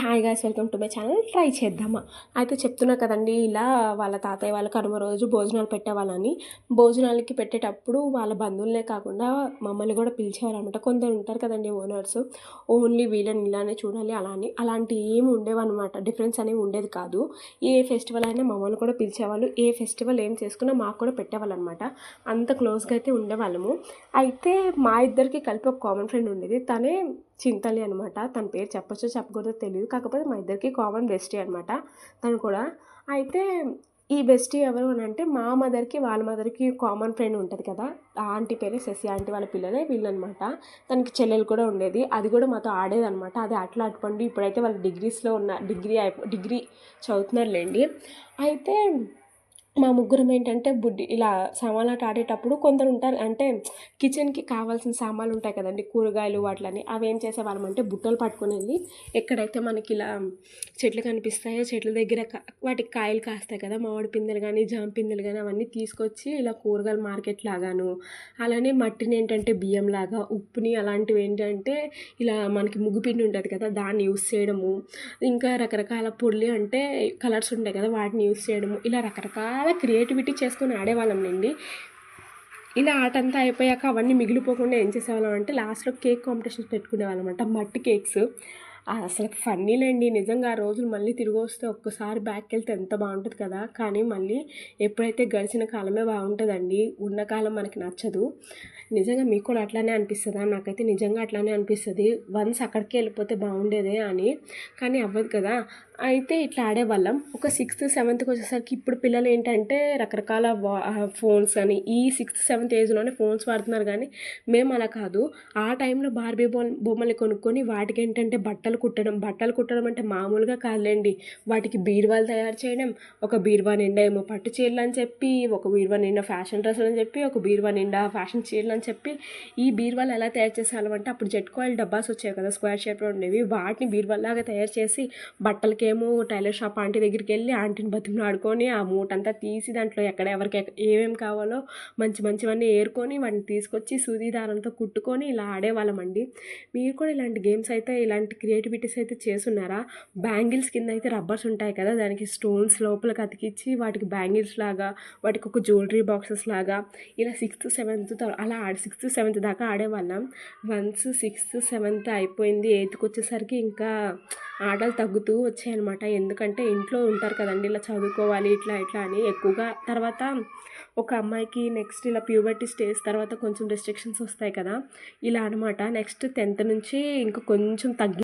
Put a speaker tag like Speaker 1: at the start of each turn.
Speaker 1: Hi guys, welcome to my channel. Try చేద్దామా అయితే చెప్తున్నా కదండి, ఇలా వాళ్ళ తాతయ్య వాళ్ళ కనుమ రోజు భోజనాలు పెట్టేవాళ్ళని. భోజనాలకి పెట్టేటప్పుడు వాళ్ళ బంధువులనే కాకుండా మమ్మల్ని కూడా పిలిచేవారనమాట. కొందరు ఉంటారు కదండి ఓనర్స్, ఓన్లీ వీళ్ళని ఇలానే చూడాలి అలా అని. అలాంటి ఏమి ఉండేవన్నమాట, డిఫరెన్స్ అనేవి ఉండేది కాదు. ఏ ఫెస్టివల్ అయినా మమ్మల్ని కూడా పిలిచేవాళ్ళు. ఏ ఫెస్టివల్ ఏం చేసుకున్నా మాకు కూడా పెట్టేవాళ్ళు అనమాట. అంత క్లోజ్గా అయితే ఉండేవాళ్ళము. అయితే మా ఇద్దరికి కలిపి ఒక కామన్ ఫ్రెండ్ ఉండేది. తనే చింతలి అనమాట. తన పేరు చెప్పొచ్చో చెప్పకూడదో తెలియదు, కాకపోతే మా ఇద్దరికి కామన్ బెస్టీ అనమాట తను కూడా. అయితే ఈ బెస్టీ ఎవరు అని అంటే, మా మదర్కి వాళ్ళ మదర్కి కామన్ ఫ్రెండ్ ఉంటుంది కదా, ఆ ఆంటీ పేరే శశి ఆంటీ వాళ్ళ పిల్లలే వీళ్ళనమాట. తనకి చెల్లెలు కూడా ఉండేది, అది కూడా మాతో ఆడేదనమాట. అది అట్లా అటుపండి. ఇప్పుడైతే వాళ్ళు డిగ్రీ చదువుతున్నారులేండి. అయితే మా ముగ్గురం ఏంటంటే ఇలా సామాన్లాట ఆడేటప్పుడు కొందరు ఉంటారు అంటే, కిచెన్కి కావాల్సిన సామాన్లు ఉంటాయి కదండి, కూరగాయలు వాటిని అవి ఏం చేసేవాళ్ళం అంటే, బుట్టలు పట్టుకొని వెళ్ళి ఎక్కడైతే మనకి ఇలా చెట్లు కనిపిస్తాయో చెట్ల దగ్గర వాటికి కాయలు కాస్తాయి కదా, మామిడి పిందెలు కానీ జామ పిందెలు కానీ అవన్నీ తీసుకొచ్చి ఇలా కూరగాయల మార్కెట్ లాగాను, అలానే మట్టిని ఏంటంటే బియ్యం లాగా, ఉప్పుని అలాంటివి ఏంటంటే ఇలా మనకి ముగ్గుపిండి ఉంటుంది కదా దాన్ని యూస్ చేయడము, ఇంకా రకరకాల పొడులు అంటే కలర్స్ ఉంటాయి కదా వాటిని యూస్ చేయడము, ఇలా రకరకాల క్రియేటివిటీ చేసుకొని ఆడేవాళ్ళం అండి. ఇలా ఆట అంతా అయిపోయాక అవన్నీ మిగిలిపోకుండా ఏం చేసేవాళ్ళం అంటే, లాస్ట్లో కేక్ కాంపిటీషన్స్ పెట్టుకునేవాళ్ళం అంట, మట్టి కేక్స్. అసలు ఫన్నీలేండి నిజంగా. ఆ రోజులు మళ్ళీ తిరిగి వస్తే ఒక్కసారి బ్యాక్కి వెళ్తే ఎంత బాగుంటుంది కదా. కానీ మళ్ళీ ఎప్పుడైతే గడిచిన కాలమే బాగుంటుందండి, ఉన్న కాలం మనకి నచ్చదు. నిజంగా మీకు కూడా అట్లానే అనిపిస్తుందా? నాకైతే నిజంగా అట్లానే అనిపిస్తుంది, వన్స్ అక్కడికే వెళ్ళిపోతే బాగుండేదే అని. కానీ అవ్వదు కదా. అయితే ఇట్లా ఆడేవాళ్ళం. ఒక 6th-7th వచ్చేసరికి ఇప్పుడు పిల్లలు ఏంటంటే రకరకాల ఫోన్స్ అని, ఈ 6th-7th ఏజ్లోనే ఫోన్స్ వాడుతున్నారు. కానీ మేము అలా కాదు. ఆ టైంలో బార్బీ బొమ్మలు కొనుక్కొని వాటికి ఏంటంటే బట్టలు కుట్టడం అంటే మామూలుగా కాదులేండి. వాటికి బీరువాలు తయారు చేయడం, ఒక బీరువా నిండా ఏమో పట్టు చీరలు అని చెప్పి, ఒక బీరువా నిండా ఫ్యాషన్ డ్రెస్సులు అని చెప్పి, ఒక బీరువా నిండా ఫ్యాషన్ చీరలు అని చెప్పి, ఈ బీరువాలు ఎలా తయారు చేసేవాళ్ళం అంటే, అప్పుడు జెట్కాయిల్ డబ్బాస్ వచ్చాయి కదా స్క్వేర్ షేప్లో ఉండేవి, వాటిని బీరువాల్లాగా తయారు చేసి బట్టలకేమో టైలర్ షాప్ ఆంటీ దగ్గరికి వెళ్ళి ఆంటీని బతిమలాడుకొని ఆ మూటంతా తీసి దాంట్లో ఎక్కడ ఎవరికి ఏమేమి కావాలో మంచివన్నీ ఏరుకొని వాటిని తీసుకొచ్చి సూది దారంతో కుట్టుకొని ఇలా ఆడేవాళ్ళమండి. మీరు కూడా ఇలాంటి గేమ్స్ అయితే, ఇలాంటి క్రియేటివిటీస్ అయితే చేసున్నారా? బ్యాంగిల్స్ కింద అయితే రబ్బర్స్ ఉంటాయి కదా, దానికి స్టోన్స్ లోపలికి అతికిచ్చి వాటికి బ్యాంగిల్స్ లాగా, వాటికి ఒక జ్యువెలరీ బాక్సెస్ లాగా ఇలా 6th-7th అలా 6th-7th దాకా ఆడేవాళ్ళం. వన్స్ 6th-7th అయిపోయింది, 8th వచ్చేసరికి ఇంకా ఆటలు తగ్గుతూ వచ్చాయన్నమాట. ఎందుకంటే ఇంట్లో ఉంటారు కదండి, ఇలా చదువుకోవాలి ఇట్లా అని ఎక్కువగా. తర్వాత ఒక అమ్మాయికి నెక్స్ట్ ఇలా ప్యూబర్టీ స్టేజ్ తర్వాత కొంచెం రెస్ట్రిక్షన్స్ వస్తాయి కదా, ఇలా అనమాట. నెక్స్ట్ 10th నుంచి ఇంకా కొంచెం